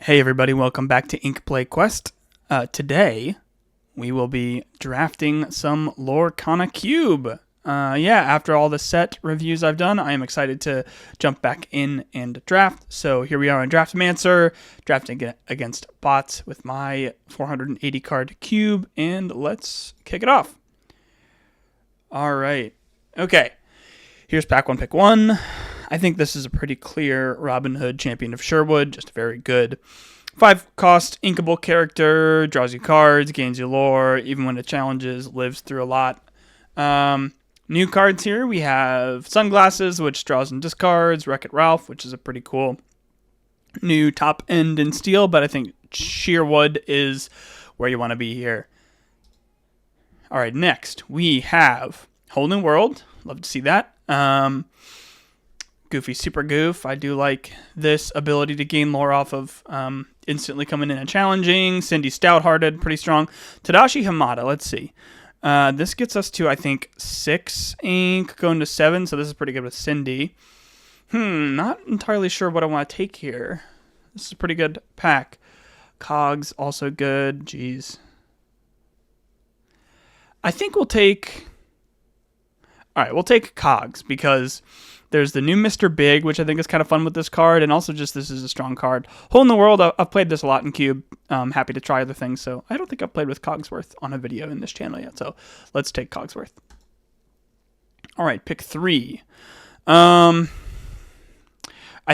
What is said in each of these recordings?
Hey everybody, welcome back to Ink Play Quest. Today, we will be drafting some Lorcana Cube. After all the set reviews I've done, I am excited to jump back in and draft. So here we are on Draftmancer, drafting against bots with my 480 card cube, and let's kick it off. Alright, okay, here's pack 1, pick 1. I think this is a pretty clear Robin Hood Champion of Sherwood, just very good. 5-cost, inkable character, draws you cards, gains you lore, even when it challenges, lives through a lot. New cards here, we have Sunglasses, which draws and discards, Wreck-It Ralph, which is a pretty cool new top end in steel, but I think Sherwood is where you want to be here. Alright, next, we have Whole New World, love to see that. Goofy Super Goof. I do like this ability to gain lore off of instantly coming in and challenging. Cindy Stouthearted, pretty strong. Tadashi Hamada, let's see. This gets us to, I think, 6 ink, going to 7, so this is pretty good with Cindy. Not entirely sure what I want to take here. This is a pretty good pack. Cogs, also good. Jeez. I think we'll take... Alright, we'll take Cogs, because... there's the new Mr. Big, which I think is kind of fun with this card, and also just this is a strong card. Whole in the World, I've played this a lot in Cube. I'm happy to try other things, so I don't think I've played with Cogsworth on a video in this channel yet, so let's take Cogsworth. Alright, pick 3. I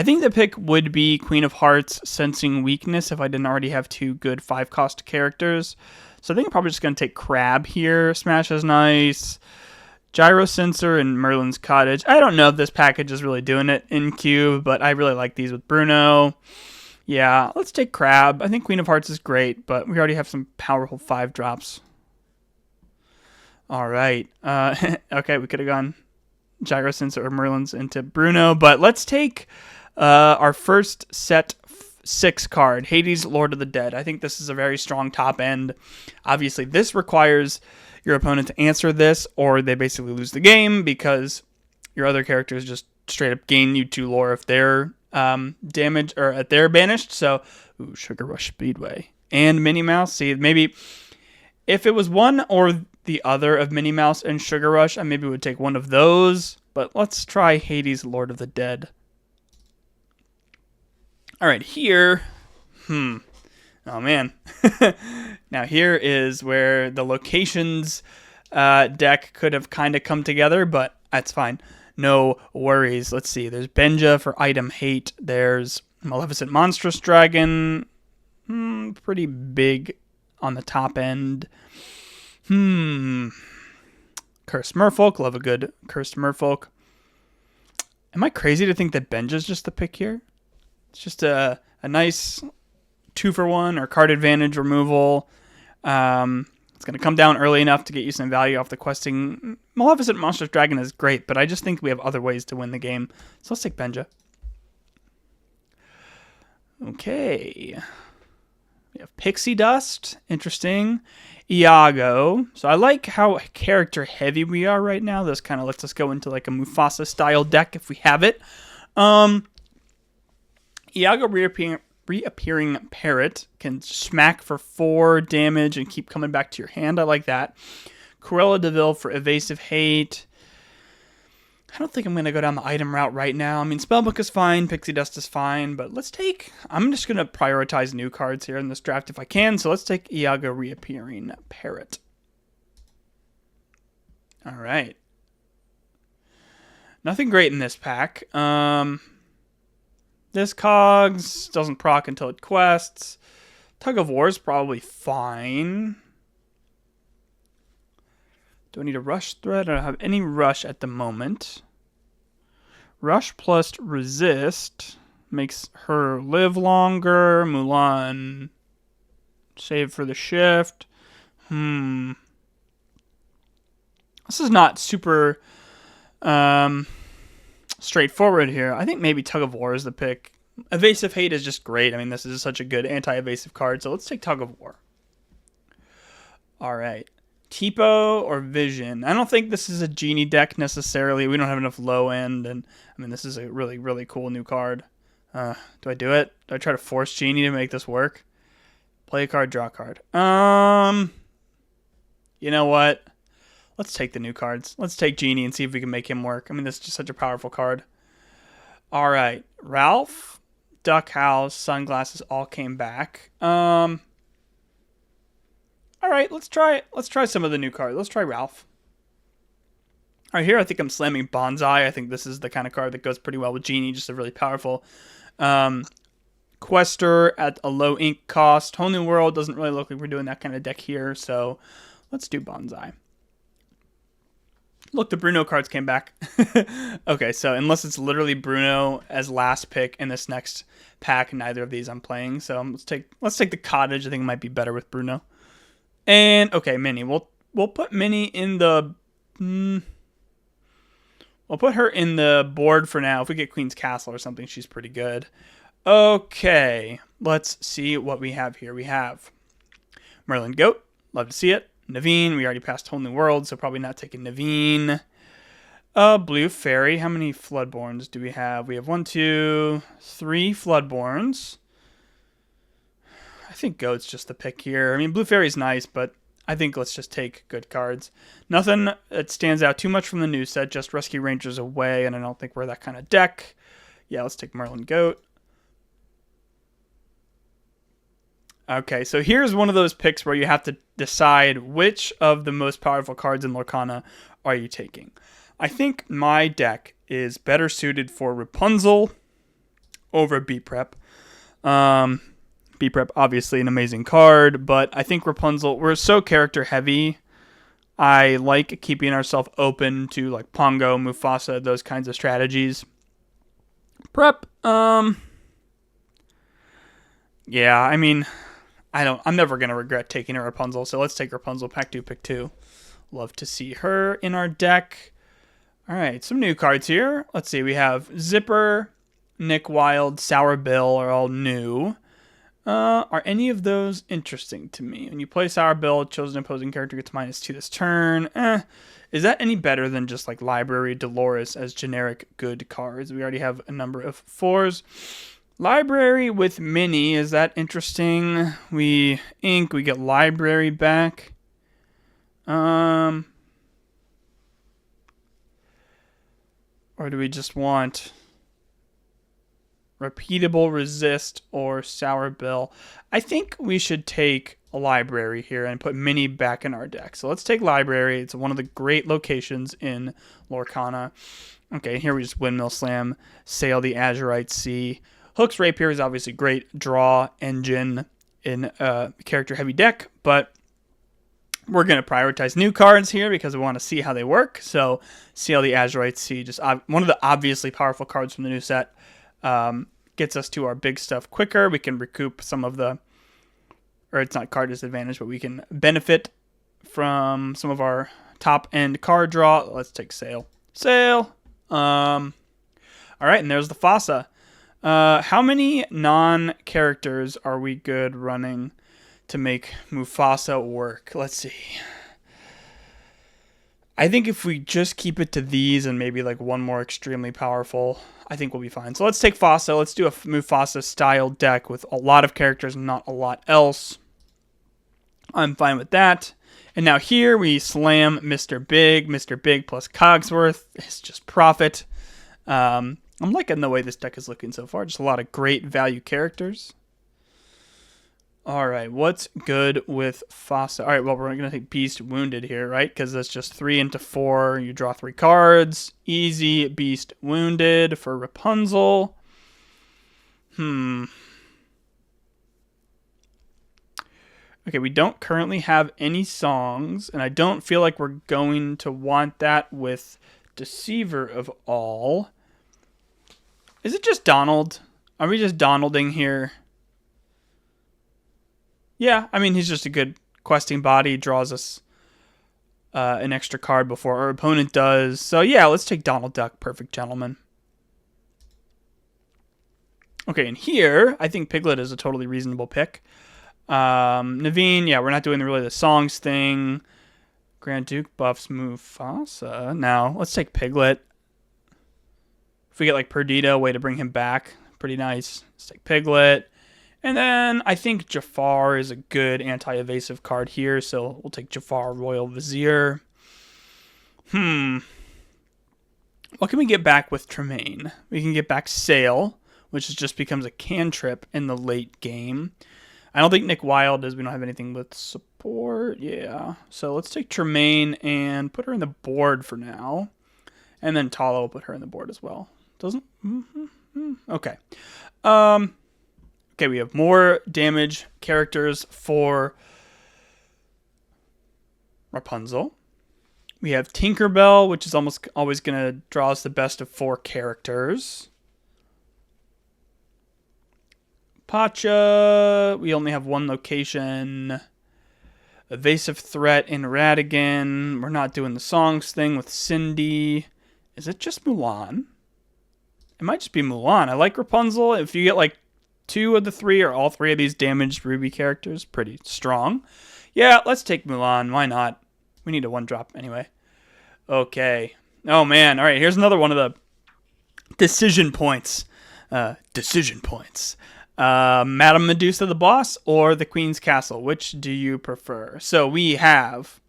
think the pick would be Queen of Hearts, Sensing Weakness, if I didn't already have 2 good 5-cost characters. So I think I'm probably just going to take Crab here. Smash is nice. Gyro Sensor and Merlin's Cottage. I don't know if this package is really doing it in Cube, but I really like these with Bruno. Yeah, let's take Crab. I think Queen of Hearts is great, but we already have some powerful 5-drops. Alright. Okay, we could have gone Gyro Sensor or Merlin's into Bruno, but let's take our first set 6 card, Hades, Lord of the Dead. I think this is a very strong top end. Obviously, this requires your opponent to answer this, or they basically lose the game because your other characters just straight up gain you 2 lore if they're damaged or if they're banished. So, Sugar Rush Speedway and Minnie Mouse. See, maybe if it was one or the other of Minnie Mouse and Sugar Rush, I maybe would take one of those. But let's try Hades, Lord of the Dead. All right, here. Oh, man. Now, here is where the locations deck could have kind of come together, but that's fine. No worries. Let's see. There's Benja for item hate. There's Maleficent Monstrous Dragon. Pretty big on the top end. Cursed Merfolk. Love a good Cursed Merfolk. Am I crazy to think that Benja's just the pick here? It's just a nice 2-for-1 or card advantage removal. It's going to come down early enough to get you some value off the questing. Maleficent Monstrous Dragon is great, but I just think we have other ways to win the game. So let's take Benja. Okay. We have Pixie Dust. Interesting. Iago. So I like how character heavy we are right now. This kind of lets us go into like a Mufasa style deck if we have it. Iago reappearing Parrot can smack for 4 damage and keep coming back to your hand. I like that. Cruella de Vil for evasive hate. I don't think I'm going to go down the item route right now. I mean, Spellbook is fine, Pixie Dust is fine, but let's take... I'm just going to prioritize new cards here in this draft if I can, so let's take Iago reappearing Parrot. Alright. Nothing great in this pack. This Cogs doesn't proc until it quests. Tug of War is probably fine. Do I need a rush threat? I don't have any rush at the moment. Rush plus resist makes her live longer. Mulan save for the shift. This is not super straightforward here. I think maybe Tug of War is the pick. Evasive Hate is just great. I mean, this is such a good anti-evasive card, so let's take Tug of War. Alright. Tipo or Vision. I don't think this is a Genie deck necessarily. We don't have enough low end, and I mean, this is a really, really cool new card. Do I do it? Do I try to force Genie to make this work? Play a card, draw a card. You know what? Let's take the new cards. Let's take Genie and see if we can make him work. I mean, this is just such a powerful card. All right. Ralph, Duck House, Sunglasses all came back. All right, let's try some of the new cards. Let's try Ralph. All right, here I think I'm slamming Bonsai. I think this is the kind of card that goes pretty well with Genie, just a really powerful Quester at a low ink cost. Whole New World doesn't really look like we're doing that kind of deck here, so let's do Bonsai. Look, the Bruno cards came back. Okay, so unless it's literally Bruno as last pick in this next pack, neither of these I'm playing. So let's take the Cottage. I think it might be better with Bruno. And okay, Minnie. We'll put Minnie in the. We'll put her in the board for now. If we get Queen's Castle or something, she's pretty good. Okay, let's see what we have here. We have Merlin Goat. Love to see it. Naveen, we already passed Whole New World, so probably not taking Naveen. Blue Fairy, how many Floodborns do we have? We have 1, 2, 3 Floodborns. I think Goat's just the pick here. I mean, Blue Fairy's nice, but I think let's just take good cards. Nothing that stands out too much from the new set, just Rescue Rangers away, and I don't think we're that kind of deck. Yeah, let's take Merlin Goat. Okay, so here's one of those picks where you have to decide which of the most powerful cards in Lorcana are you taking. I think my deck is better suited for Rapunzel over B-Prep. B-Prep, obviously an amazing card, but I think Rapunzel, we're so character heavy. I like keeping ourselves open to like Pongo, Mufasa, those kinds of strategies. Prep, yeah, I mean, I'm never going to regret taking a Rapunzel, so let's take Rapunzel, pack 2, pick 2. Love to see her in our deck. All right, some new cards here. Let's see, we have Zipper, Nick Wilde, Sour Bill are all new. Are any of those interesting to me? When you play Sour Bill, chosen opposing character gets -2 this turn. Is that any better than just like Library Dolores as generic good cards? We already have a number of 4s. Library with Minnie, is that interesting? We get Library back. Or do we just want Repeatable Resist or Sour Bill? I think we should take a Library here and put Minnie back in our deck. So let's take Library. It's one of the great locations in Lorcana. Okay, here we just Windmill Slam, Sail the Azurite Sea. Hook's Rapier is obviously great draw engine in a character-heavy deck, but we're going to prioritize new cards here because we want to see how they work. So Sail the Azurite Sea, just one of the obviously powerful cards from the new set, gets us to our big stuff quicker. We can recoup some of the, or it's not card disadvantage, but we can benefit from some of our top-end card draw. Let's take Sail. Sail. All right, and there's the Fossa. How many non-characters are we good running to make Mufasa work? Let's see. I think if we just keep it to these and maybe like one more extremely powerful, I think we'll be fine. So let's take Fossa. Let's do a Mufasa style deck with a lot of characters and not a lot else. I'm fine with that. And now here we slam Mr. Big. Mr. Big plus Cogsworth is just profit. I'm liking the way this deck is looking so far. Just a lot of great value characters. All right, what's good with Fossa? All right, well, we're going to take Beast Wounded here, right? Because that's just 3 into 4. You draw 3 cards. Easy Beast Wounded for Rapunzel. Okay, we don't currently have any songs, and I don't feel like we're going to want that with Deceiver of All. Is it just Donald? Are we just Donalding here? Yeah, I mean, he's just a good questing body. He draws us an extra card before our opponent does. So yeah, let's take Donald Duck, Perfect Gentleman. Okay, and here, I think Piglet is a totally reasonable pick. Naveen, yeah, we're not doing really the songs thing. Grand Duke buffs Mufasa. Now, let's take Piglet. If we get like Perdita, way to bring him back. pretty nice. Let's take Piglet. And then I think Jafar is a good anti-evasive card here, so we'll take Jafar Royal Vizier. What can we get back with Tremaine? We can get back Sail, which just becomes a cantrip in the late game. I don't think Nick Wild is. We don't have anything with support. Yeah. So let's take Tremaine and put her in the board for now. And then Tala will put her in the board as well. Doesn't? Okay. Okay, we have more damage characters for Rapunzel. We have Tinkerbell, which is almost always going to draw us the best of 4 characters. Pacha, we only have 1 location. Evasive Threat in Radigan. We're not doing the songs thing with Cindy. Is it just Mulan? It might just be Mulan. I like Rapunzel. If you get like 2 of the 3 or all 3 of these damaged Ruby characters, pretty strong. Yeah, let's take Mulan. Why not? We need a 1-drop anyway. Okay. Oh, man. All right, here's another one of the decision points. Madame Medusa the boss or the Queen's Castle? Which do you prefer? So we have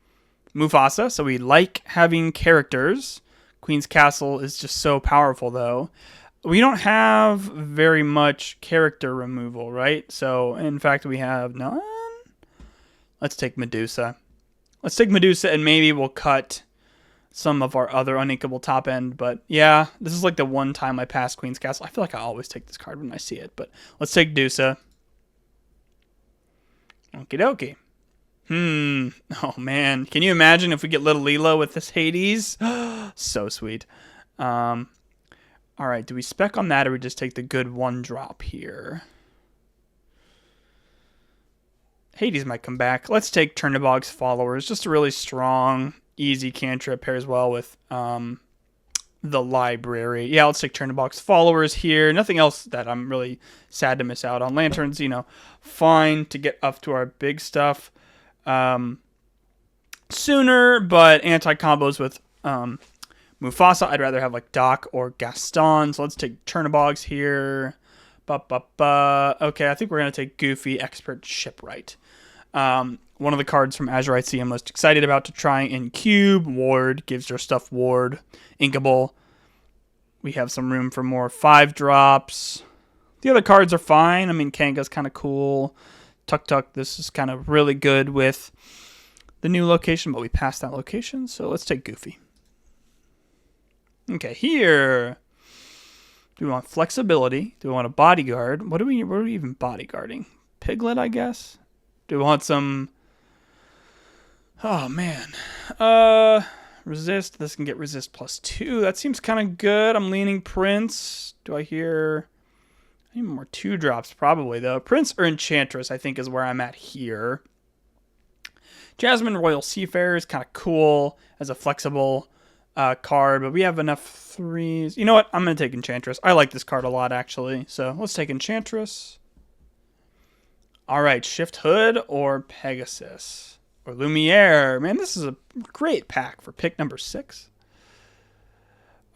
Mufasa. So we like having characters. Queen's Castle is just so powerful, though. We don't have very much character removal, right? So, in fact, we have none. Let's take Medusa. Let's take Medusa, and maybe we'll cut some of our other uninkable top end. But, yeah, this is like the one time I pass Queen's Castle. I feel like I always take this card when I see it. But let's take Medusa. Okie dokie. Oh, man. Can you imagine if we get Little Lilo with this Hades? So sweet. All right, do we spec on that or we just take the good 1-drop here? Hades might come back. Let's take Chernobog's Followers. Just a really strong, easy cantrip. Pairs well with the library. Yeah, let's take Chernobog's Followers here. Nothing else that I'm really sad to miss out on. Lanterns, fine to get up to our big stuff sooner, but anti-combos with Mufasa, I'd rather have like Doc or Gaston. So let's take Chernobog's here. Okay, I think we're going to take Goofy, Expert Shipwright. One of the cards from Azurite Sea I'm most excited about to try in Cube. Ward gives your stuff Ward. Inkable. We have some room for more 5-drops. The other cards are fine. I mean, Kanga's kind of cool. Tuk Tuk, this is kind of really good with the new location, but we passed that location, so let's take Goofy. Okay, here. Do we want flexibility? Do we want a bodyguard? What are we even bodyguarding? Piglet, I guess? Do we want some... Oh, man. Resist. This can get resist +2. That seems kind of good. I'm leaning Prince. Do I hear... I need more 2-drops, probably, though. Prince or Enchantress, I think, is where I'm at here. Jasmine Royal Seafarer is kind of cool as a flexible... card, but we have enough 3s. You know what? I'm going to take Enchantress. I like this card a lot, actually. So let's take Enchantress. All right, Shift Hood or Pegasus or Lumiere. Man, this is a great pack for pick number 6.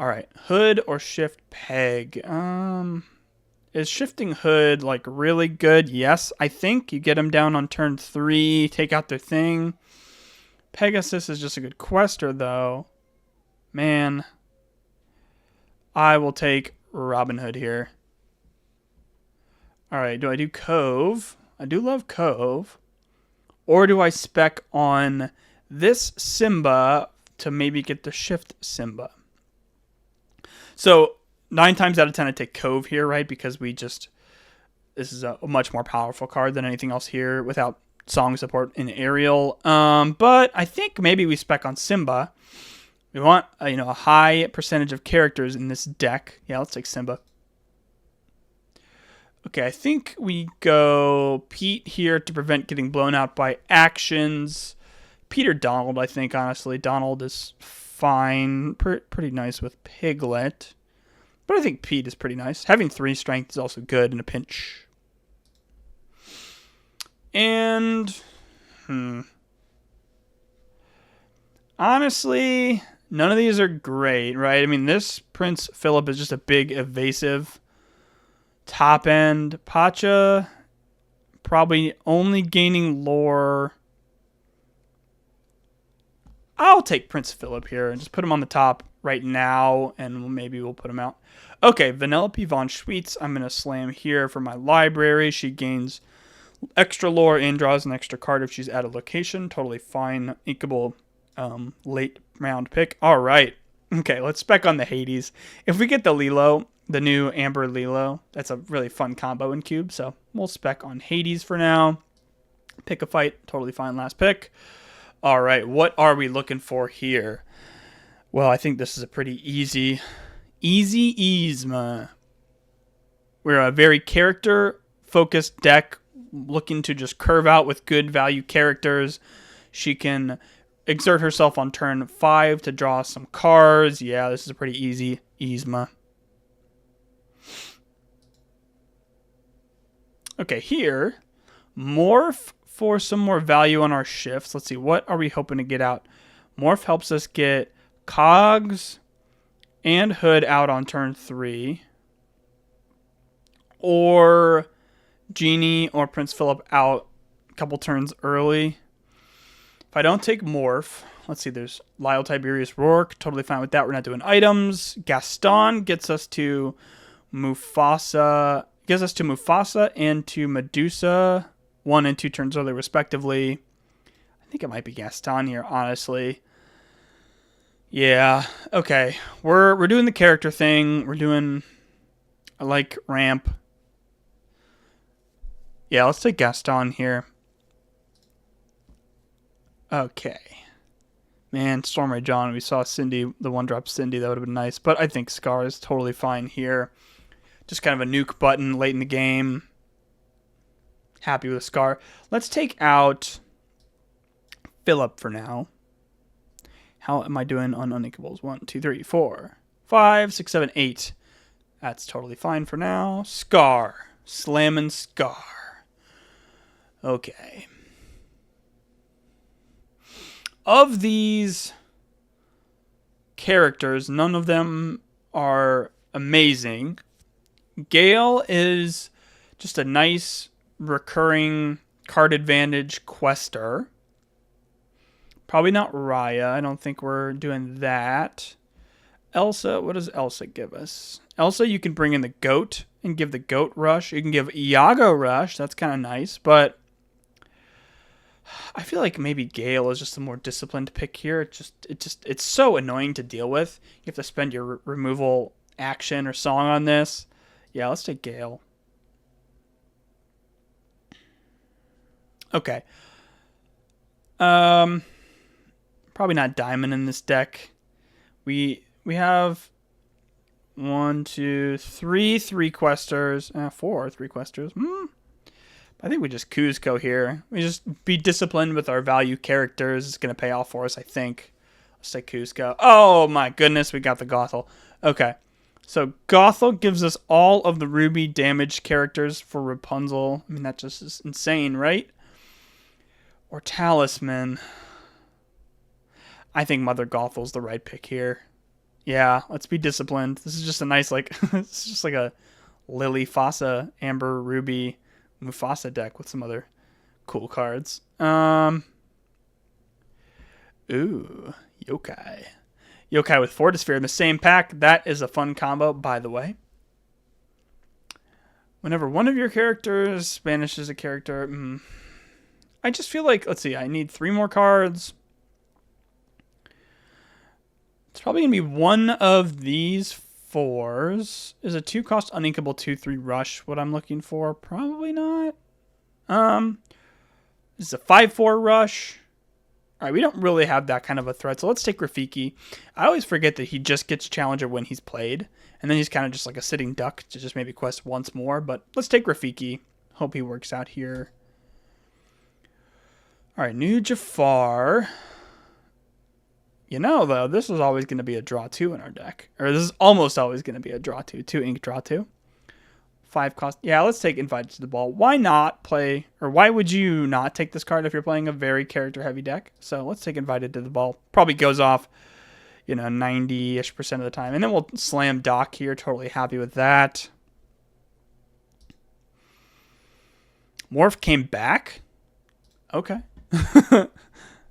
All right, Hood or Shift Peg. Is shifting Hood like really good? Yes, I think you get them down on turn 3, take out their thing. Pegasus is just a good quester, though. Man, I will take Robin Hood here. All right, do I do Cove? I do love Cove. Or do I spec on this Simba to maybe get the Shift Simba? So 9 times out of 10 I take Cove here, right? Because this is a much more powerful card than anything else here without song support in Ariel. But I think maybe we spec on Simba. We want a high percentage of characters in this deck. Yeah, let's take Simba. Okay, I think we go Pete here to prevent getting blown out by actions. Pete or Donald, I think, honestly. Donald is fine. Pretty nice with Piglet. But I think Pete is pretty nice. Having 3 strength is also good in a pinch. And, honestly, none of these are great, right? I mean, this Prince Philip is just a big evasive Top end, Pacha, probably only gaining lore. I'll take Prince Philip here and just put him on the top right now, and maybe we'll put him out. Okay, Vanellope von Schweetz, I'm going to slam here for my library. She gains extra lore and draws an extra card if she's at a location. Totally fine, inkable late round pick. All right. Okay, let's spec on the Hades. If we get the Lilo, the new Amber Lilo, that's a really fun combo in Cube, so we'll spec on Hades for now. Pick a fight, totally fine last pick. All right, what are we looking for here? Well, I think this is a pretty easy Yzma. We're a very character-focused deck, looking to just curve out with good value characters. She can exert herself on turn 5 to draw some cards. Yeah, this is a pretty easy Yzma. Okay, here, Morph for some more value on our shifts. Let's see, what are we hoping to get out? Morph helps us get Cogs and Hood out on turn 3. Or Genie or Prince Philip out a couple turns early. If I don't take Morph, let's see, there's Lyle Tiberius Rourke. Totally fine with that. We're not doing items. Gaston gets us to Mufasa. Gets us to Mufasa and to Medusa. 1 and 2 turns early, respectively. I think it might be Gaston here, honestly. Yeah, okay. We're doing the character thing. We're doing, I like ramp. Yeah, let's take Gaston here. Okay. Man, Stormray John, we saw Cindy, the one-drop Cindy, that would have been nice. But I think Scar is totally fine here. Just kind of a nuke button late in the game. Happy with Scar. Let's take out Philip for now. How am I doing on uninkables? 1, 2, 3, 4, 5, 6, 7, 8. That's totally fine for now. Scar. Slamming Scar. Okay. Of these characters, none of them are amazing. Gale is just a nice recurring card advantage quester. Probably not Raya. I don't think we're doing that. Elsa, what does Elsa give us? Elsa, you can bring in the goat and give the goat rush. You can give Iago rush. That's kind of nice, but I feel like maybe Gale is just a more disciplined pick here. It's so annoying to deal with. You have to spend your removal action or song on this. Yeah, let's take Gale. Okay. Probably not Diamond in this deck. We have 1, 2, 3 questers. 4 3 questers. I think we just Kuzco here. We just be disciplined with our value characters. It's going to pay off for us, I think. Let's take Kuzco. Oh my goodness, we got the Gothel. Okay. So Gothel gives us all of the Ruby damage characters for Rapunzel. I mean, that just is insane, right? Or Talisman. I think Mother Gothel's the right pick here. Yeah, let's be disciplined. This is just a nice, like, it's just like a Lily, Fossa, Amber, Ruby, Mufasa deck with some other cool cards. Ooh, Yokai. Yokai with Fortisphere in the same pack. That is a fun combo, by the way. Whenever one of your characters banishes a character, I just feel like, let's see, I need 3 more cards. It's probably going to be one of these 4s. Is a 2-cost uninkable 2/3 rush what I'm looking for? Probably not. This is a 5/4 rush. All right, we don't really have that kind of a threat, so let's take Rafiki. I always forget that he just gets Challenger when he's played, and then he's kind of just like a sitting duck to just maybe quest once more, but let's take Rafiki. Hope he works out here. All right, new Jafar. You know, though, this is always going to be a draw 2 in our deck. Or this is almost always going to be a draw 2. 2 ink draw 2. 5 cost. Yeah, let's take Invited to the Ball. Why not play, or why would you not take this card if you're playing a very character-heavy deck? So let's take Invited to the Ball. Probably goes off, 90-ish% of the time. And then we'll slam Doc here. Totally happy with that. Morph came back? Okay.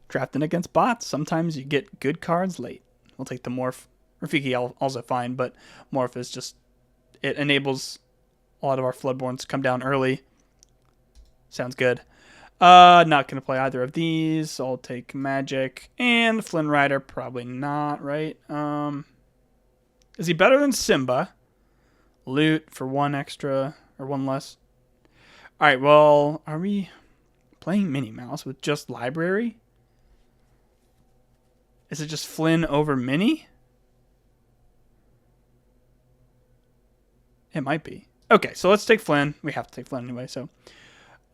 Drafting against bots. Sometimes you get good cards late. We'll take the Morph. Rafiki also fine, but Morph is just... It enables a lot of our Floodborns to come down early. Sounds good. Not going to play either of these. I'll take Magic. And Flynn Rider, probably not, right? Is he better than Simba? Loot for 1 extra, or 1 less. Alright, well, are we playing Minnie Mouse with just Library? Is it just Flynn over Minnie? It might be. Okay, so let's take Flynn. We have to take Flynn anyway, so...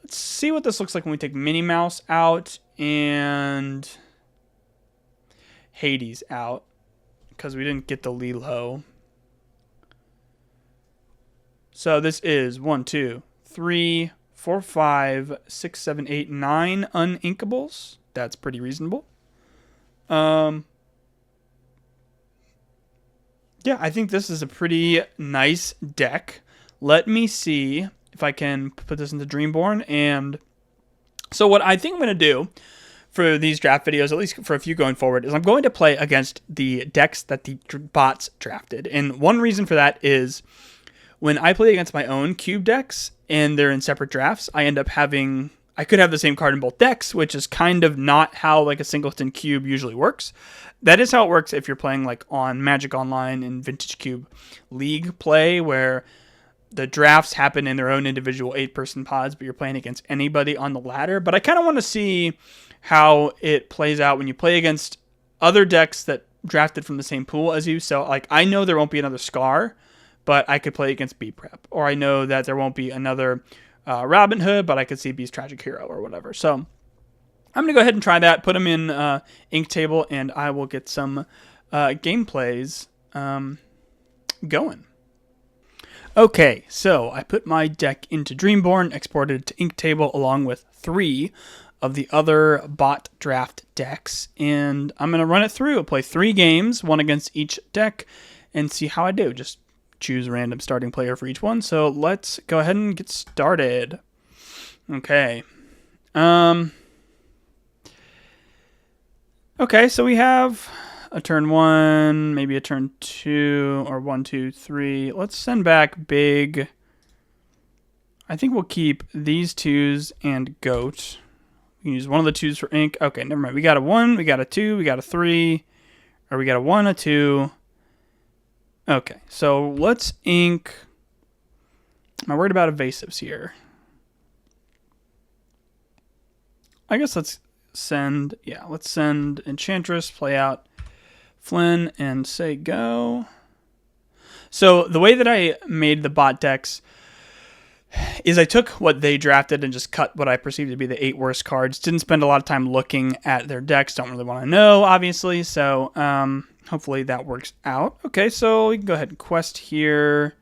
Let's see what this looks like when we take Minnie Mouse out and Hades out, because we didn't get the Lilo. So this is 1, 2, 3, 4, 5, 6, 7, 8, 9 uninkables. That's pretty reasonable. Yeah, I think this is a pretty nice deck. Let me see if I can put this into Dreamborn. And so what I think I'm going to do for these draft videos, at least for a few going forward, is I'm going to play against the decks that the bots drafted. And one reason for that is when I play against my own cube decks and they're in separate drafts, I end up having... I could have the same card in both decks, which is kind of not how like a singleton cube usually works. That is how it works if you're playing like on Magic Online and Vintage Cube League play, where the drafts happen in their own individual 8-person pods, but you're playing against anybody on the ladder. But I kind of want to see how it plays out when you play against other decks that drafted from the same pool as you. So, like, I know there won't be another Scar, but I could play against B-Prep. Or I know that there won't be another Robin Hood, but I could see Beast Tragic Hero or whatever. So, I'm going to go ahead and try that, put them in Ink Table, and I will get some gameplays going. Okay, so I put my deck into Dreamborn, exported it to Ink Table along with 3 of the other bot draft decks, and I'm going to run it through. I'll play 3 games, 1 against each deck, and see how I do. Just choose a random starting player for each one, so let's go ahead and get started. Okay. Okay, so we have a turn 1, maybe a turn 2, or 1, 2, 3. Let's send back Big. I think we'll keep these 2s and Goat. We can use one of the 2s for ink. Okay, never mind. We got a 1, we got a 2, we got a 3, or we got a 1, a 2. Okay, so let's ink. Am I worried about evasives here? I guess let's send, let's send Enchantress, play out Flynn, and say go. So the way that I made the bot decks is I took what they drafted and just cut what I perceived to be the 8 worst cards. Didn't spend a lot of time looking at their decks. Don't really want to know, obviously. So hopefully that works out. Okay, so we can go ahead and quest here.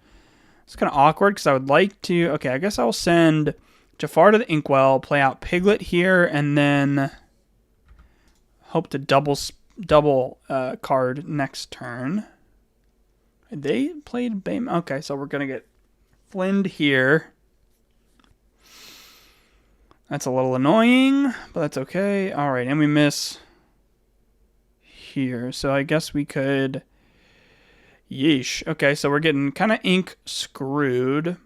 It's kind of awkward because I would like to... Okay, I guess I'll send Jafar to the Inkwell, play out Piglet here, and then hope to double card next turn. They played Bayman. Okay, so we're going to get Flinned here. That's a little annoying, but that's okay. All right, and we miss here. So I guess we could... Yeesh. Okay, so we're getting kind of ink screwed.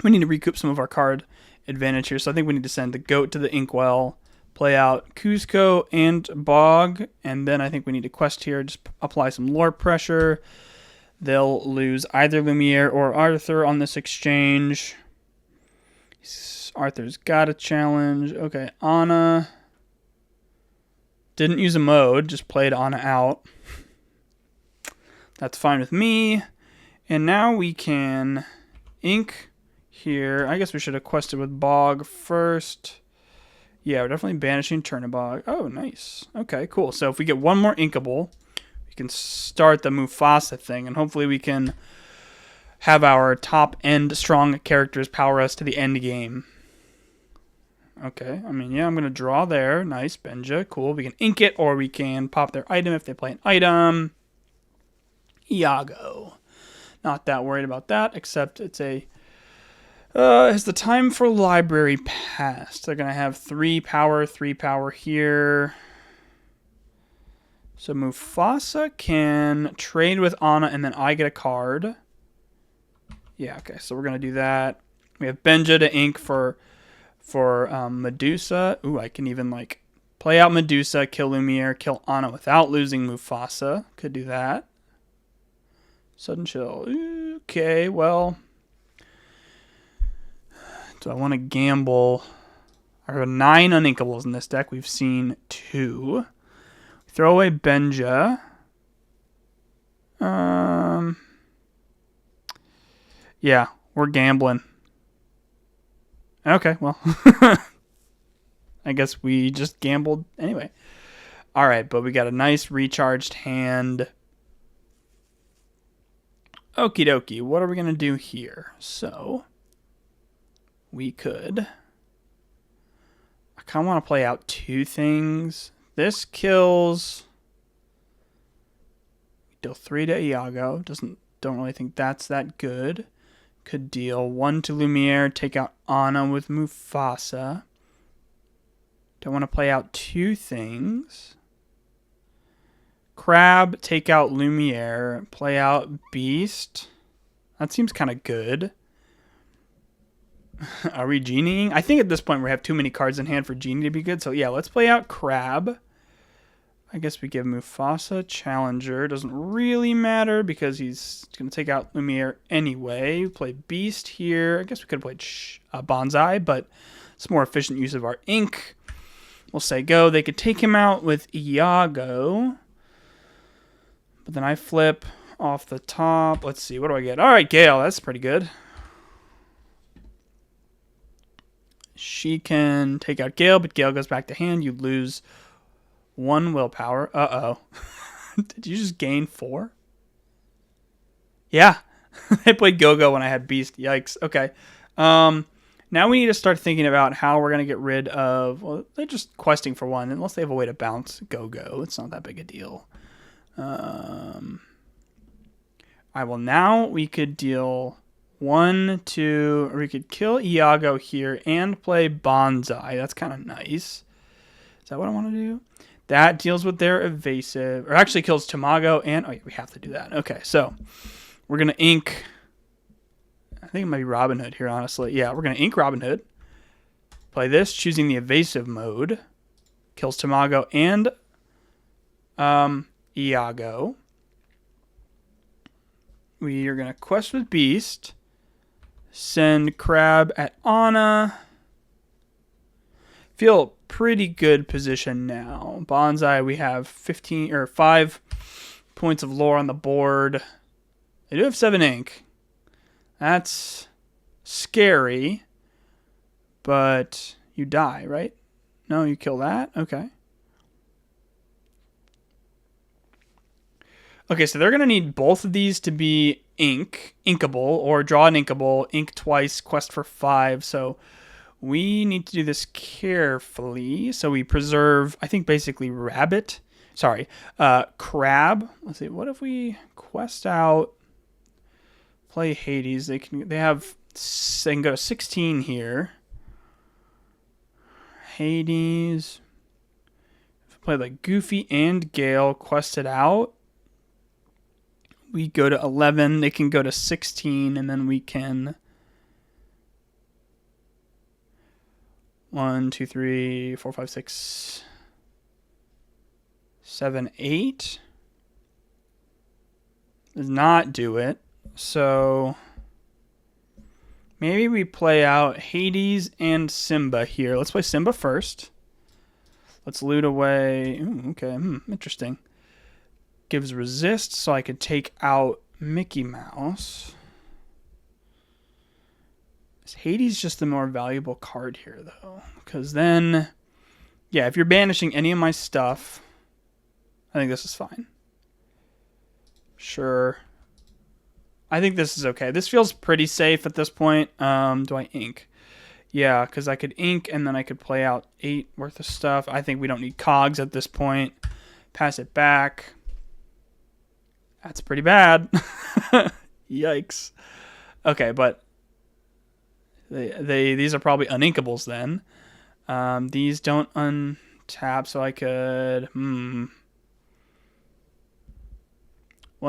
We need to recoup some of our card advantage here. So I think we need to send the Goat to the Inkwell, play out Cusco and Bog, and then I think we need to quest here, just apply some lore pressure. They'll lose either Lumiere or Arthur on this exchange. Arthur's got a challenge. Okay, Anna didn't use a mode, just played Anna out. That's fine with me. And now we can ink here. I guess we should have quested with Bog first. Yeah, we're definitely banishing Turnabog. Oh, nice. Okay, cool. So if we get one more inkable, we can start the Mufasa thing, and hopefully we can have our top-end strong characters power us to the end game. Okay, I mean, yeah, I'm going to draw there. Nice, Benja. Cool. We can ink it, or we can pop their item if they play an item. Iago. Not that worried about that, except it's a Has the time for library passed? They're going to have 3 power here. So Mufasa can trade with Anna, and then I get a card. Yeah, okay, so we're going to do that. We have Benja to ink for Medusa. Ooh, I can even, like, play out Medusa, kill Lumiere, kill Anna without losing Mufasa. Could do that. Sudden chill. Okay, well, do I want to gamble? I have 9 uninkables in this deck. We've seen 2. Throw away Benja. Yeah, we're gambling. Okay, well, I guess we just gambled anyway. All right, but we got a nice recharged hand. Okie dokie, what are we going to do here? So, we could... I kind of want to play out 2 things. This kills... Deal 3 to Iago. Don't really think that's that good. Could deal 1 to Lumiere, take out Anna with Mufasa. Don't want to play out 2 things. Crab, take out Lumiere, play out Beast. That seems kind of good. Are we genieing? I think at this point we have too many cards in hand for Genie to be good. So yeah, let's play out Crab. I guess we give Mufasa Challenger. Doesn't really matter because he's going to take out Lumiere anyway. We play Beast here. I guess we could have played Bonsai, but it's more efficient use of our ink. We'll say go. They could take him out with Iago. But then I flip off the top. Let's see. What do I get? All right, Gale. That's pretty good. She can take out Gale, but Gale goes back to hand. You lose 1 willpower. Uh-oh. Did you just gain 4? Yeah. I played Go-Go when I had Beast. Yikes. Okay. Now we need to start thinking about how we're going to get rid of... Well, they're just questing for 1. Unless they have a way to bounce Go-Go. It's not that big a deal. Alright, well, now we could deal 1, 2... Or we could kill Iago here and play Bonsai. That's kind of nice. Is that what I want to do? That deals with their evasive, or actually kills Tamago, and, oh yeah, we have to do that. Okay, so we're going to ink, I think it might be Robin Hood here, honestly. Yeah, we're going to ink Robin Hood. Play this, choosing the evasive mode. Kills Tamago and Iago. We are going to quest with Beast. Send Crab at Anna. Feel pretty good position now. Bonsai, we have 5 points of lore on the board. They do have 7 ink. That's scary. But you die, right? No, you kill that? Okay. Okay, so they're going to need both of these to be inkable, or draw an inkable, ink twice, quest for 5. So we need to do this carefully. So we preserve, I think, basically Rabbit. Sorry, Crab. Let's see, what if we quest out, play Hades? They can go to 16 here. Hades. If we play like Goofy and Gale, quest it out. We go to 11. They can go to 16, and then we can 1, 2, 3, 4, 5, 6, 7, 8. Does not do it. So maybe we play out Hades and Simba here. Let's play Simba first. Let's loot away. Ooh, okay, interesting. Gives resist, so I could take out Mickey Mouse. Is Hades just the more valuable card here, though? Because then, yeah, if you're banishing any of my stuff, I think this is fine. Sure. I think this is okay. This feels pretty safe at this point. Do I ink? Yeah, because I could ink and then I could play out 8 worth of stuff. I think we don't need cogs at this point. Pass it back. That's pretty bad. Yikes. Okay, but These are probably uninkables then. These don't untap, so I could 1,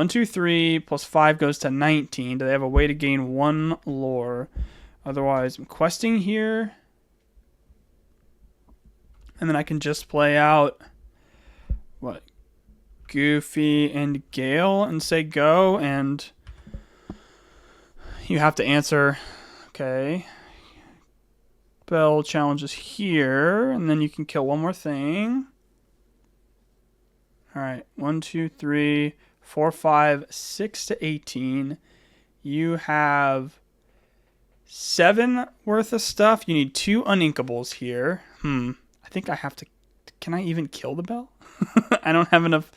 2, 3 plus 5 goes to 19. Do they have a way to gain 1 lore? Otherwise, I'm questing here. And then I can just play out what? Goofy and Gale and say go, and you have to answer. Okay. Bell challenges here, and then you can kill one more thing. Alright, 1, 2, 3, 4, 5, 6 to 18. You have 7 worth of stuff. You need 2 uninkables here. I think I have to... Can I even kill the bell? I don't have enough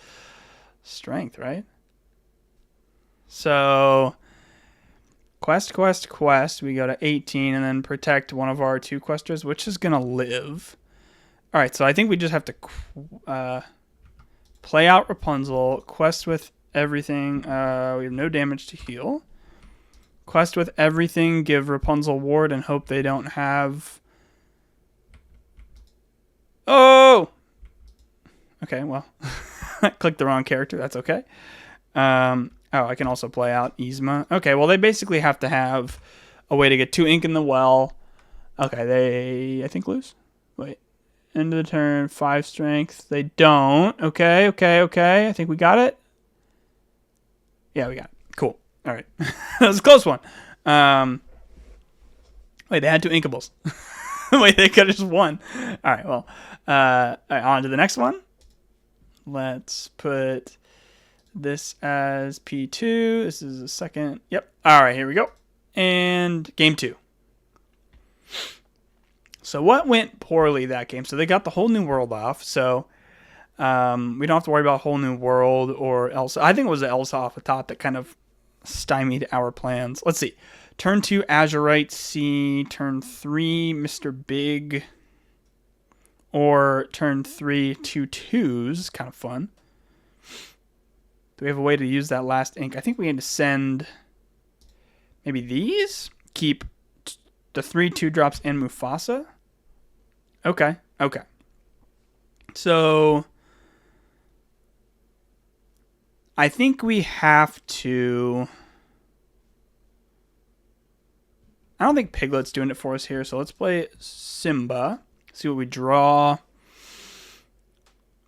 strength, right? So... Quest. We go to 18 and then protect one of our 2 questers, which is going to live. Alright, so I think we just have to play out Rapunzel, quest with everything. We have no damage to heal. Quest with everything, give Rapunzel ward and hope they don't have... Oh! Okay, well, I clicked the wrong character. That's okay. I can also play out Yzma. Okay, well, they basically have to have a way to get 2 ink in the well. Okay, they, I think, lose. Wait. End of the turn, 5 strength. They don't. Okay. I think we got it. Yeah, we got it. Cool. All right. That was a close one. Wait, they had 2 inkables. Wait, they could have just won. All right, well, all right, on to the next one. Let's put this as P2. This is a second. Yep. All right, here we go. And game 2. So what went poorly that game? So they got the whole new world off. So we don't have to worry about whole new world or Elsa. I think it was the Elsa off the top that kind of stymied our plans. Let's see. Turn 2, Azurite Sea. Turn 3, Mr. Big. Or turn 3, 2 2s. Kind of fun. Do we have a way to use that last ink? I think we need to send maybe these? Keep the 3 2-drops and Mufasa. Okay. So I think we have to... I don't think Piglet's doing it for us here, so let's play Simba. See what we draw.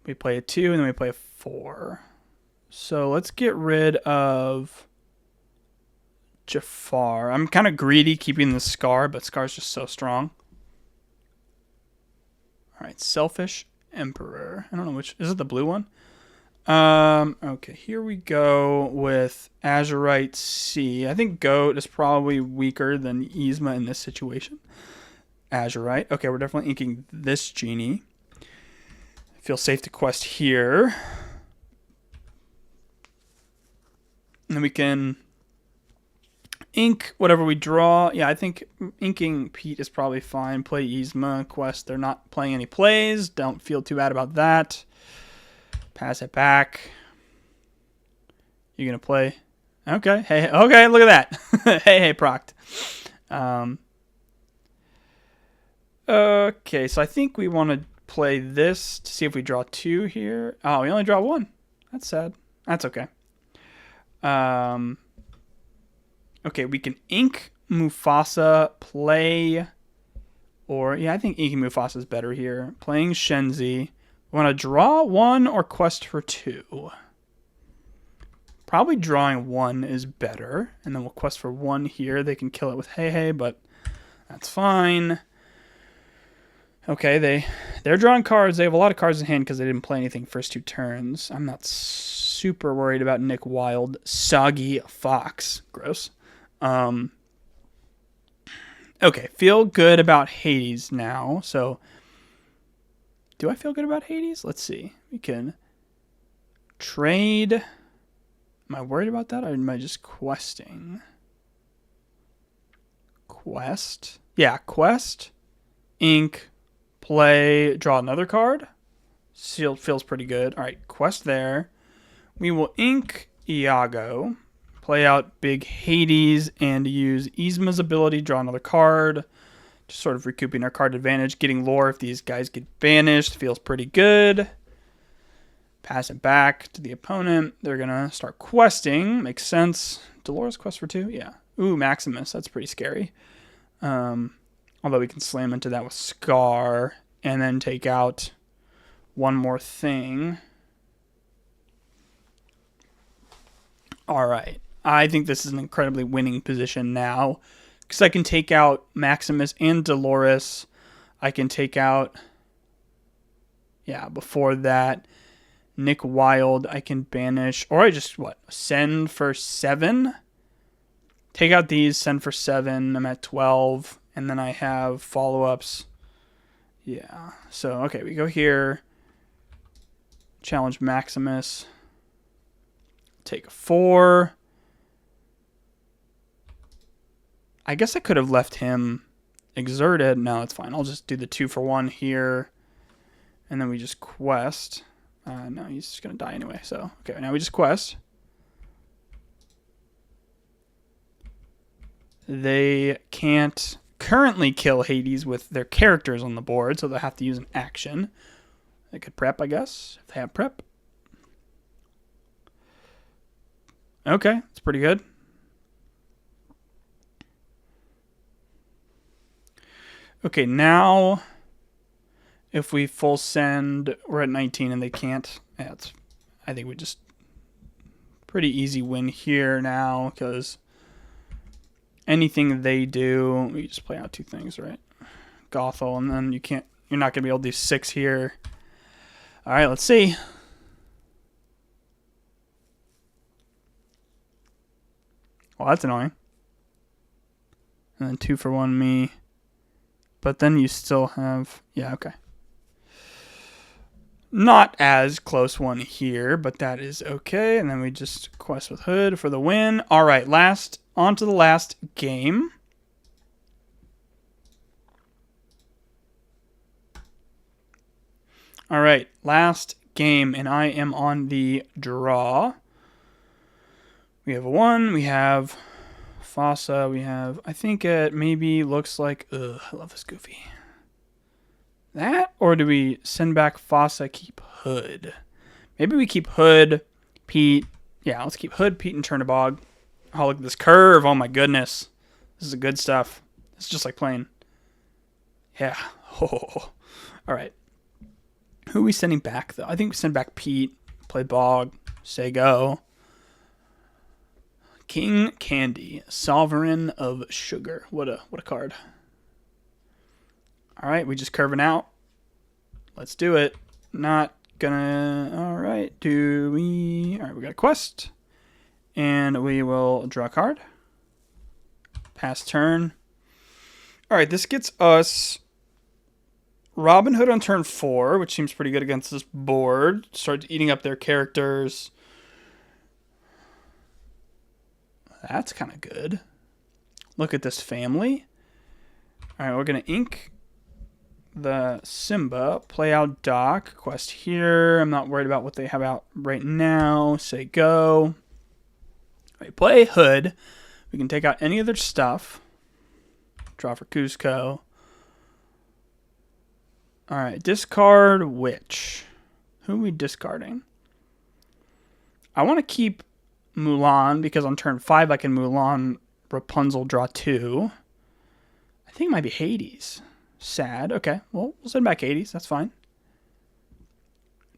We play a 2, and then we play a 4. So let's get rid of Jafar. I'm kind of greedy keeping the Scar, but Scar's just so strong. All right, Selfish Emperor. I don't know which... Is it the blue one? Okay, here we go with Azurite Sea. I think Goat is probably weaker than Yzma in this situation. Azurite. Okay, we're definitely inking this genie. I feel safe to quest here. And then we can ink whatever we draw. Yeah, I think inking Pete is probably fine. Play Yzma quest. They're not playing any plays. Don't feel too bad about that. Pass it back. You gonna play? Okay. Hey. Okay. Look at that. hey, Proct. Okay. So I think we want to play this to see if we draw 2 here. Oh, we only draw 1. That's sad. That's okay. Okay. We can ink Mufasa. Play. Or yeah, I think inking Mufasa is better here. Playing Shenzi. Want to draw 1 or quest for 2? Probably drawing 1 is better. And then we'll quest for 1 here. They can kill it with Hey, but that's fine. Okay, they're drawing cards. They have a lot of cards in hand because they didn't play anything first 2 turns. I'm not super worried about Nick Wilde. Soggy Fox. Gross. Okay, feel good about Hades now. So... Do I feel good about Hades? Let's see. We can trade. Am I worried about that, or am I just questing? Quest. Yeah, quest. Ink. Play. Draw another card. Sealed feels pretty good. All right, quest there. We will ink Iago. play out big Hades and use Yzma's ability, draw another card. Just sort of recouping our card advantage. Getting lore if these guys get banished feels pretty good. Pass it back to the opponent. They're going to start questing. Makes sense. Dolores quest for 2? Yeah. Ooh, Maximus. That's pretty scary. Although we can slam into that with Scar and then take out one more thing. All right. I think this is an incredibly winning position now because I can take out Maximus and Dolores. I can take out, before that, Nick Wilde. I can banish, or I just, send for 7? Take out these, send for 7. I'm at 12, and then I have follow-ups. Yeah, so, okay, we go here. Challenge Maximus. Take a 4. I guess I could have left him exerted. No, it's fine. I'll just do the 2 for 1 here. And then we just quest. No, he's just going to die anyway. So, okay, now we just quest. They can't currently kill Hades with their characters on the board, so they'll have to use an action. They could prep, I guess, if they have prep. Okay, that's pretty good. Okay, now if we full send, we're at 19 and they can't. Yeah, I think we just pretty easy win here now because anything they do, we just play out 2 things, right? Gothel, and then you're not gonna be able to do 6 here. All right, let's see. Well, that's annoying. And then 2 for 1 me. But then you still have... Yeah, okay. Not as close one here, but that is okay. And then we just quest with Hood for the win. All right, on to the last game. All right, last game, and I am on the draw. We have a 1, we have Fossa, we have, I think it maybe looks like, I love this Goofy. That, or do we send back Fossa, keep Hood? Maybe we keep Hood, Pete. Yeah, let's keep Hood, Pete, and Turnabog. Oh, look at this curve. Oh my goodness. This is the good stuff. It's just like playing. Yeah. Oh. All right. Who are we sending back, though? I think we send back Pete, play Bog, say go. King Candy, Sovereign of Sugar. What a card. All right, we just curving out. Let's do it. Not gonna... All right, All right, we got a quest. And we will draw a card. Pass turn. All right, this gets us Robin Hood on turn 4, which seems pretty good against this board. Starts eating up their characters. That's kind of good. Look at this family. All right, we're going to ink the Simba, play out Doc, quest here. I'm not worried about what they have out right now. Say go. All right, play Hood. We can take out any of their stuff. Draw for Cusco. All right, discard which? Who are we discarding? I want to keep Mulan because on turn 5 I can Mulan, Rapunzel, draw 2. I think it might be Hades. Sad. Okay, well, we'll send back Hades. That's fine.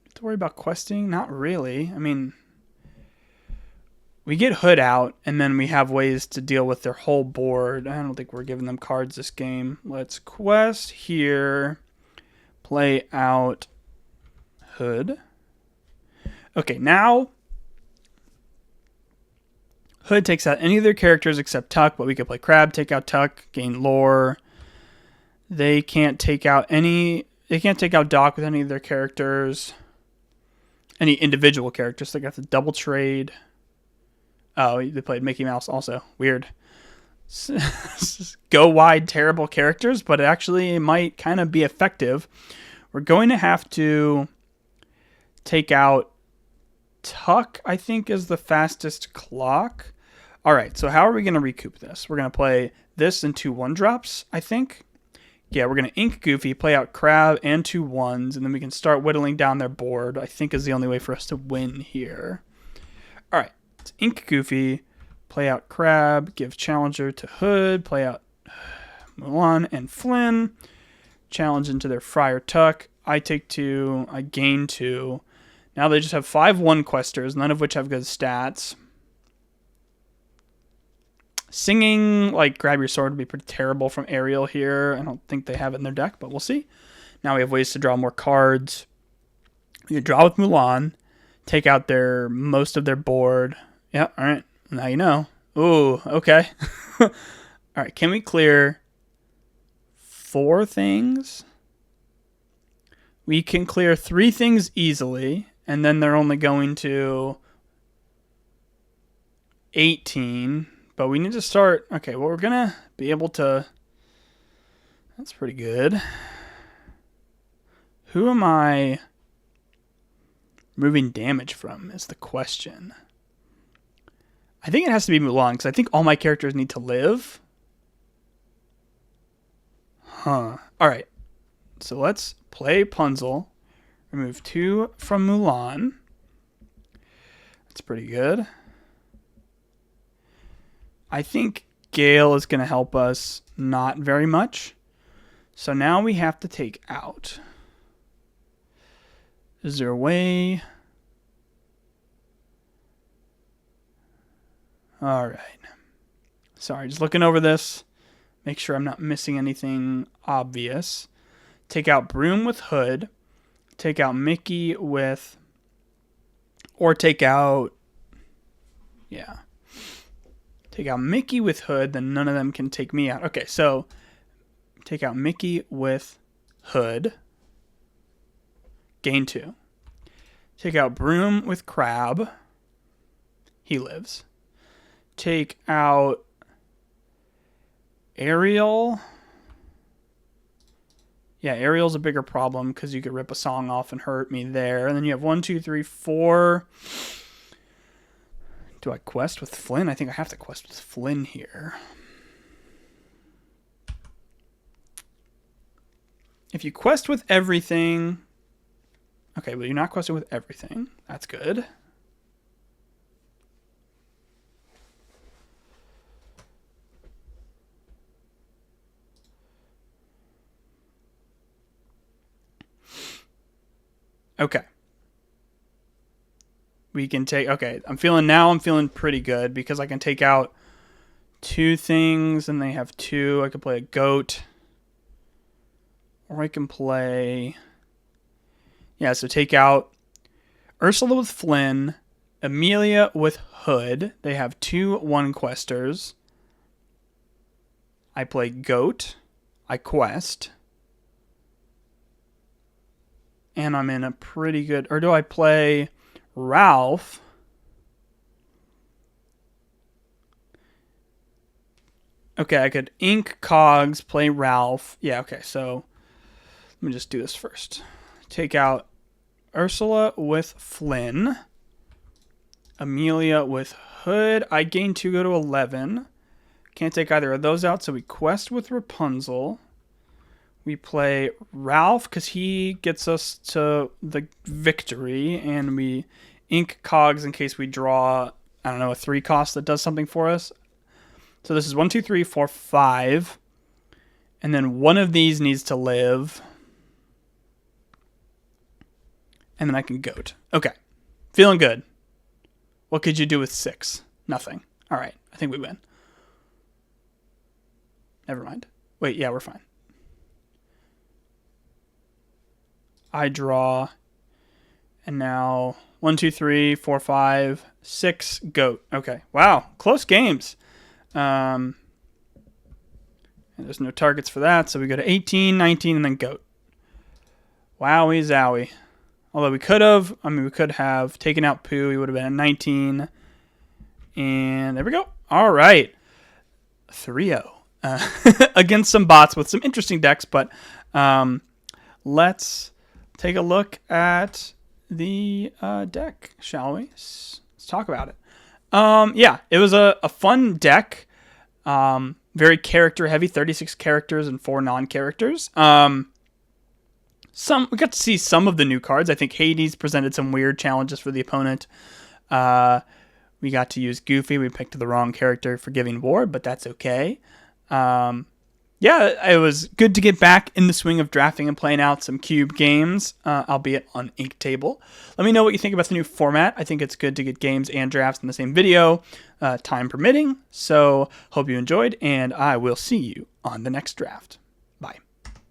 Have to worry about questing? Not really. I mean, we get Hood out, and then we have ways to deal with their whole board. I don't think we're giving them cards this game. Let's quest here. Play out Hood. Okay, now Hood takes out any of their characters except Tuck, but we could play Crab, take out Tuck, gain lore. They can't take out Doc with any of their characters. Any individual characters. They got the double trade. Oh, they played Mickey Mouse also. Weird. Go wide, terrible characters, but it actually might kind of be effective. We're going to have to take out Tuck, I think, is the fastest clock. All right, so how are we going to recoup this? We're going to play this in 2 1-drops, I think. Yeah, we're going to ink Goofy, play out Crab and 2 1s, and then we can start whittling down their board, I think is the only way for us to win here. All right, let's ink Goofy, play out Crab, give Challenger to Hood, play out Mulan and Flynn, challenge into their Friar Tuck. I take 2, I gain 2. Now they just have 5 1-questers, none of which have good stats. Singing, like, grab your sword would be pretty terrible from Ariel here. I don't think they have it in their deck, but we'll see. Now we have ways to draw more cards. You can draw with Mulan, take out most of their board. Yeah, all right. Now you know. Ooh, okay. All right, can we clear 4 things? We can clear 3 things easily, and then they're only going to 18. But we need to start. Okay, well, we're going to be able to. That's pretty good. Who am I moving damage from is the question. I think it has to be Mulan because I think all my characters need to live. Huh. All right. So let's play Punzel. Remove 2 from Mulan. That's pretty good. I think Gale is going to help us not very much. So now we have to take out. Is there a way? All right. Sorry, just looking over this. Make sure I'm not missing anything obvious. Take out Broom with Hood. Take out Mickey with... Or take out... Yeah. Take out Mickey with Hood, then none of them can take me out. Okay, so take out Mickey with Hood. Gain 2. Take out Broom with Crab. He lives. Take out Ariel. Yeah, Ariel's a bigger problem because you could rip a song off and hurt me there. And then you have 1, 2, 3, 4... Do I quest with Flynn? I think I have to quest with Flynn here. If you quest with everything... Okay, well, you're not questing with everything. That's good. Okay. We can take... Okay, I'm feeling pretty good because I can take out 2 things and they have 2. I can play a goat. Or I can play... Yeah, so take out Ursula with Flynn, Amelia with Hood. They have 2 1-questers. I play goat. I quest. And I'm in a pretty good... Or do I play... Ralph. Okay, I could ink Cogs, play Ralph. Yeah, okay, so let me just do this first. Take out Ursula with Flynn. Amelia with Hood. I gain 2, go to 11. Can't take either of those out, so we quest with Rapunzel. We play Ralph because he gets us to the victory, and we ink Cogs in case we draw, I don't know, a 3 cost that does something for us. So this is 1, 2, 3, 4, 5. And then one of these needs to live. And then I can goat. Okay. Feeling good. What could you do with 6? Nothing. All right. I think we win. Never mind. Wait, yeah, we're fine. I draw, and now 1, 2, 3, 4, 5, 6, goat. Okay, wow, close games. And there's no targets for that, so we go to 18, 19, and then goat. Wowie zowie. Although we could have taken out Pooh. He would have been at 19. And there we go. All right. 3-0. Against some bots with some interesting decks, but let's take a look at the deck, shall we? Let's talk about it. Yeah, it was a fun deck. Very character heavy, 36 characters and 4 non-characters. We got to see some of the new cards. I think Hades presented some weird challenges for the opponent. We got to use Goofy. We picked the wrong character for Giving Ward, but that's okay. Yeah, it was good to get back in the swing of drafting and playing out some Cube games, albeit on Ink Table. Let me know what you think about the new format. I think it's good to get games and drafts in the same video, time permitting. So hope you enjoyed, and I will see you on the next draft.